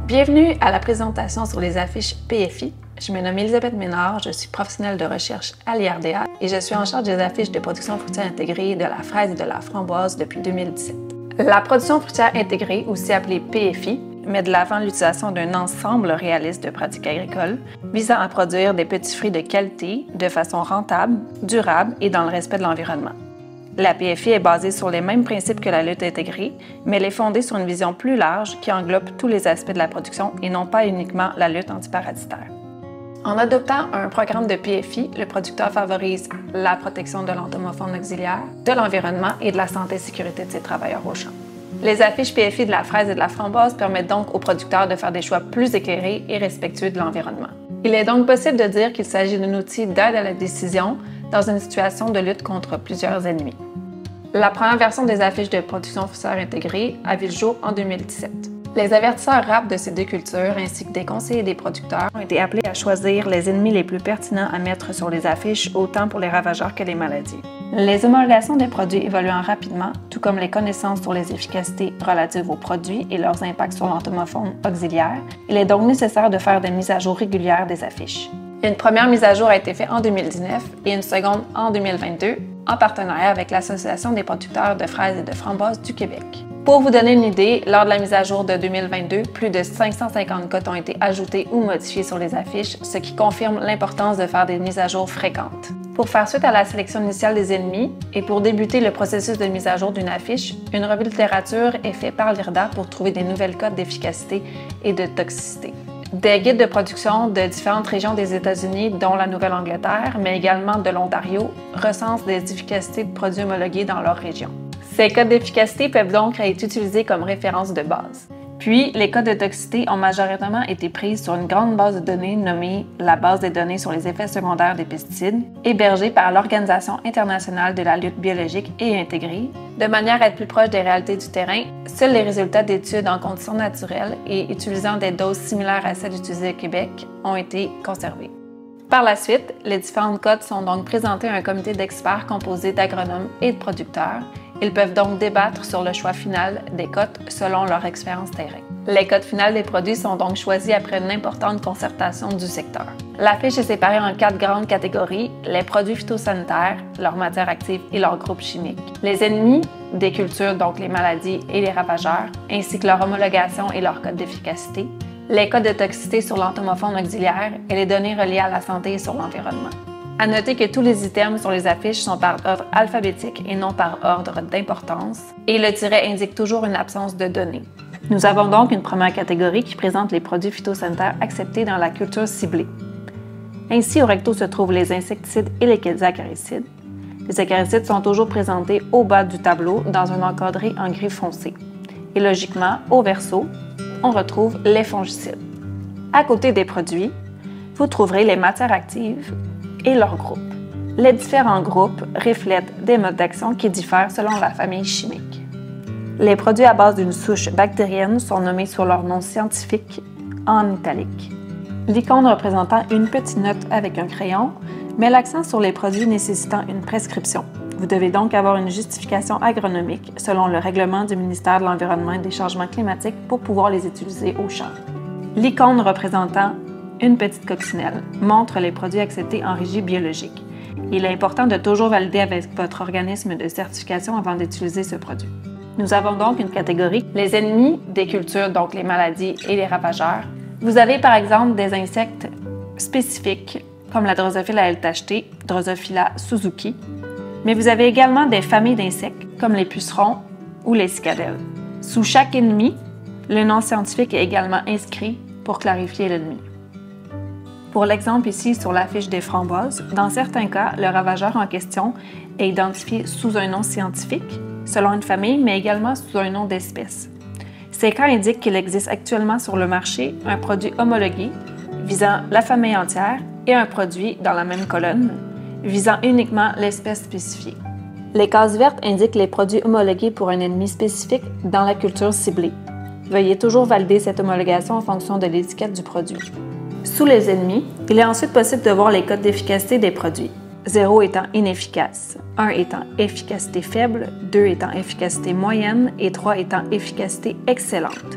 Bienvenue à la présentation sur les affiches PFI. Je me nomme Elisabeth Ménard, je suis professionnelle de recherche à l'IRDA et je suis en charge des affiches de production fruitière intégrée de la fraise et de la framboise depuis 2017. La production fruitière intégrée, aussi appelée PFI, met de l'avant l'utilisation d'un ensemble réaliste de pratiques agricoles visant à produire des petits fruits de qualité, de façon rentable, durable et dans le respect de l'environnement. La PFI est basée sur les mêmes principes que la lutte intégrée, mais elle est fondée sur une vision plus large qui englobe tous les aspects de la production et non pas uniquement la lutte antiparasitaire. En adoptant un programme de PFI, le producteur favorise la protection de l'entomofaune auxiliaire, de l'environnement et de la santé et sécurité de ses travailleurs au champ. Les affiches PFI de la fraise et de la framboise permettent donc aux producteurs de faire des choix plus éclairés et respectueux de l'environnement. Il est donc possible de dire qu'il s'agit d'un outil d'aide à la décision dans une situation de lutte contre plusieurs ennemis. La première version des affiches de production fruitière intégrée a vu le jour en 2017. Les avertisseurs RAP de ces deux cultures ainsi que des conseillers des producteurs ont été appelés à choisir les ennemis les plus pertinents à mettre sur les affiches, autant pour les ravageurs que les maladies. Les homologations des produits évoluant rapidement, tout comme les connaissances sur les efficacités relatives aux produits et leurs impacts sur l'entomofaune auxiliaire, il est donc nécessaire de faire des mises à jour régulières des affiches. Une première mise à jour a été faite en 2019 et une seconde en 2022, en partenariat avec l'Association des producteurs de fraises et de framboises du Québec. Pour vous donner une idée, lors de la mise à jour de 2022, plus de 550 codes ont été ajoutés ou modifiés sur les affiches, ce qui confirme l'importance de faire des mises à jour fréquentes. Pour faire suite à la sélection initiale des ennemis et pour débuter le processus de mise à jour d'une affiche, une revue de littérature est faite par l'IRDA pour trouver des nouvelles codes d'efficacité et de toxicité. Des guides de production de différentes régions des États-Unis, dont la Nouvelle-Angleterre, mais également de l'Ontario, recensent des efficacités de produits homologués dans leur région. Ces codes d'efficacité peuvent donc être utilisés comme référence de base. Puis, les codes de toxicité ont majoritairement été pris sur une grande base de données nommée la base des données sur les effets secondaires des pesticides, hébergée par l'Organisation internationale de la lutte biologique et intégrée. De manière à être plus proche des réalités du terrain, seuls les résultats d'études en conditions naturelles et utilisant des doses similaires à celles utilisées au Québec ont été conservés. Par la suite, les différentes codes sont donc présentées à un comité d'experts composé d'agronomes et de producteurs. Ils peuvent donc débattre sur le choix final des cotes selon leur expérience terrain. Les cotes finales des produits sont donc choisis après une importante concertation du secteur. L'affiche est séparée en 4 grandes catégories: les produits phytosanitaires, leurs matières actives et leurs groupes chimiques, les ennemis des cultures, donc les maladies et les ravageurs, ainsi que leur homologation et leur code d'efficacité, les codes de toxicité sur l'entomofaune auxiliaire et les données reliées à la santé et sur l'environnement. À noter que tous les items sur les affiches sont par ordre alphabétique et non par ordre d'importance, et le tiret indique toujours une absence de données. Nous avons donc une première catégorie qui présente les produits phytosanitaires acceptés dans la culture ciblée. Ainsi, au recto se trouvent les insecticides et les acaricides. Les acaricides sont toujours présentés au bas du tableau dans un encadré en gris foncé. Et logiquement, au verso, on retrouve les fongicides. À côté des produits, vous trouverez les matières actives et leurs groupes. Les différents groupes reflètent des modes d'action qui diffèrent selon la famille chimique. Les produits à base d'une souche bactérienne sont nommés sur leur nom scientifique en italique. L'icône représentant une petite note avec un crayon met l'accent sur les produits nécessitant une prescription. Vous devez donc avoir une justification agronomique selon le règlement du ministère de l'Environnement et des Changements climatiques pour pouvoir les utiliser au champ. L'icône représentant une petite coccinelle montre les produits acceptés en régie biologique. Il est important de toujours valider avec votre organisme de certification avant d'utiliser ce produit. Nous avons donc une catégorie, les ennemis des cultures, donc les maladies et les ravageurs. Vous avez par exemple des insectes spécifiques comme la Drosophila LTHT, Drosophila Suzuki, mais vous avez également des familles d'insectes comme les pucerons ou les cicadelles. Sous chaque ennemi, le nom scientifique est également inscrit pour clarifier l'ennemi. Pour l'exemple ici sur la fiche des framboises, dans certains cas, le ravageur en question est identifié sous un nom scientifique, selon une famille, mais également sous un nom d'espèce. Ces cas indiquent qu'il existe actuellement sur le marché un produit homologué visant la famille entière et un produit dans la même colonne visant uniquement l'espèce spécifiée. Les cases vertes indiquent les produits homologués pour un ennemi spécifique dans la culture ciblée. Veuillez toujours valider cette homologation en fonction de l'étiquette du produit. Sous les ennemis, il est ensuite possible de voir les codes d'efficacité des produits. 0 étant inefficace, 1 étant efficacité faible, 2 étant efficacité moyenne et 3 étant efficacité excellente.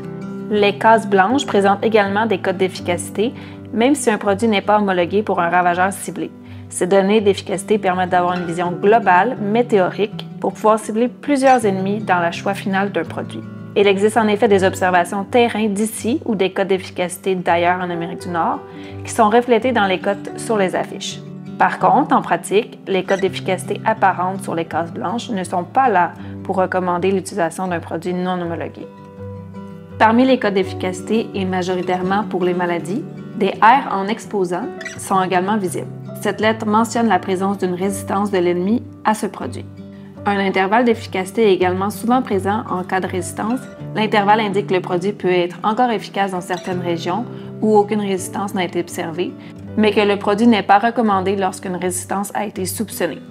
Les cases blanches présentent également des codes d'efficacité, même si un produit n'est pas homologué pour un ravageur ciblé. Ces données d'efficacité permettent d'avoir une vision globale, mais théorique, pour pouvoir cibler plusieurs ennemis dans le choix final d'un produit. Il existe en effet des observations terrain d'ici ou des codes d'efficacité d'ailleurs en Amérique du Nord qui sont reflétés dans les codes sur les affiches. Par contre, en pratique, les codes d'efficacité apparentes sur les cases blanches ne sont pas là pour recommander l'utilisation d'un produit non homologué. Parmi les codes d'efficacité et majoritairement pour les maladies, des R en exposant sont également visibles. Cette lettre mentionne la présence d'une résistance de l'ennemi à ce produit. Un intervalle d'efficacité est également souvent présent en cas de résistance. L'intervalle indique que le produit peut être encore efficace dans certaines régions où aucune résistance n'a été observée, mais que le produit n'est pas recommandé lorsqu'une résistance a été soupçonnée.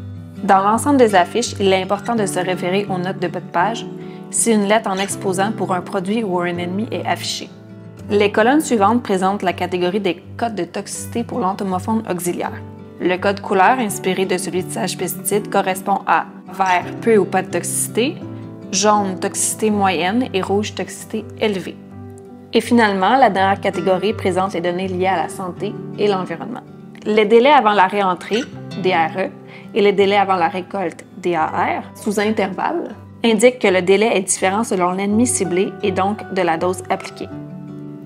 Dans l'ensemble des affiches, il est important de se référer aux notes de bas de page si une lettre en exposant pour un produit ou un ennemi est affichée. Les colonnes suivantes présentent la catégorie des codes de toxicité pour l'entomophone auxiliaire. Le code couleur, inspiré de celui de Sage Pesticides, correspond à vert, peu ou pas de toxicité, jaune, toxicité moyenne et rouge, toxicité élevée. Et finalement, la dernière catégorie présente les données liées à la santé et l'environnement. Les délais avant la réentrée, DRE, et les délais avant la récolte, DAR, sous intervalle, indiquent que le délai est différent selon l'ennemi ciblé et donc de la dose appliquée.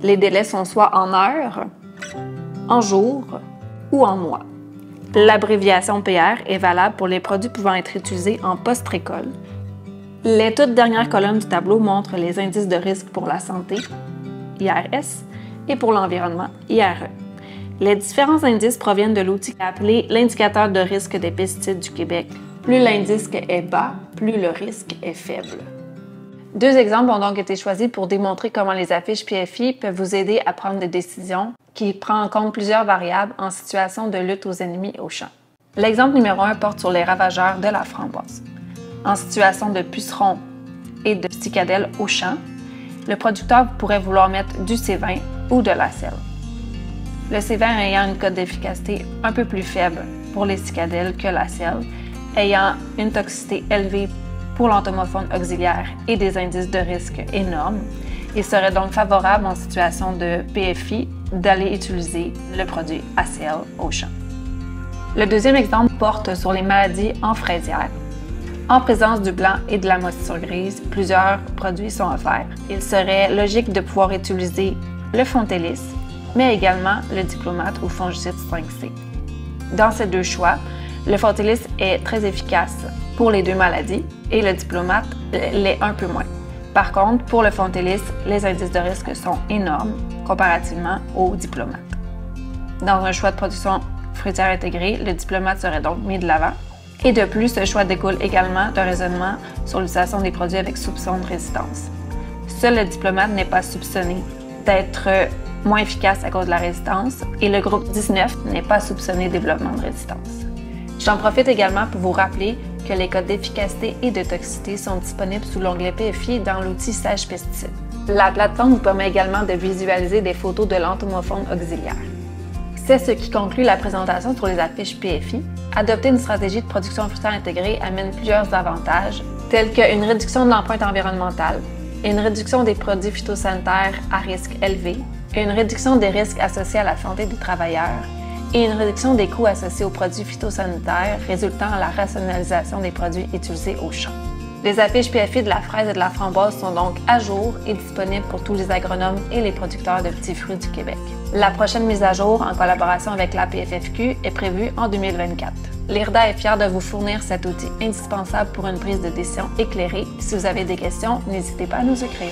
Les délais sont soit en heures, en jours ou en mois. L'abréviation PR est valable pour les produits pouvant être utilisés en post-récolte. Les toutes dernières colonnes du tableau montrent les indices de risque pour la santé, IRS, et pour l'environnement, IRE. Les différents indices proviennent de l'outil appelé l'indicateur de risque des pesticides du Québec. Plus l'indice est bas, plus le risque est faible. Deux exemples ont donc été choisis pour démontrer comment les affiches PFI peuvent vous aider à prendre des décisions qui prennent en compte plusieurs variables en situation de lutte aux ennemis au champ. L'exemple numéro 1 porte sur les ravageurs de la framboise. En situation de pucerons et de cicadelles au champ, le producteur pourrait vouloir mettre du C20 ou de la selle. Le C20 ayant une cote d'efficacité un peu plus faible pour les cicadelles que la selle, ayant une toxicité élevée pour l'entomophone auxiliaire et des indices de risque énormes, il serait donc favorable en situation de PFI d'aller utiliser le produit ACL au champ. Le deuxième exemple porte sur les maladies en fraisière. En présence du blanc et de la moisissure grise, plusieurs produits sont offerts. Il serait logique de pouvoir utiliser le Fontelis, mais également le diplomate ou fongicide 5C. Dans ces deux choix, le Fontelis est très efficace pour les deux maladies et le diplomate l'est un peu moins. Par contre, pour le Fontelis, les indices de risque sont énormes comparativement au diplomate. Dans un choix de production fruitière intégrée, le diplomate serait donc mis de l'avant. Et de plus, ce choix découle également d'un raisonnement sur l'utilisation des produits avec soupçon de résistance. Seul le diplomate n'est pas soupçonné d'être moins efficace à cause de la résistance et le groupe 19 n'est pas soupçonné de développement de résistance. J'en profite également pour vous rappeler que les codes d'efficacité et de toxicité sont disponibles sous l'onglet PFI dans l'outil Sage Pesticides. La plateforme vous permet également de visualiser des photos de l'entomophone auxiliaire. C'est ce qui conclut la présentation sur les affiches PFI. Adopter une stratégie de production fruitière intégrée amène plusieurs avantages, tels qu'une réduction de l'empreinte environnementale, une réduction des produits phytosanitaires à risque élevé, une réduction des risques associés à la santé des travailleurs et une réduction des coûts associés aux produits phytosanitaires résultant à la rationalisation des produits utilisés au champ. Les affiches PFI de la fraise et de la framboise sont donc à jour et disponibles pour tous les agronomes et les producteurs de petits fruits du Québec. La prochaine mise à jour, en collaboration avec la PFFQ, est prévue en 2024. L'IRDA est fière de vous fournir cet outil indispensable pour une prise de décision éclairée. Si vous avez des questions, n'hésitez pas à nous écrire.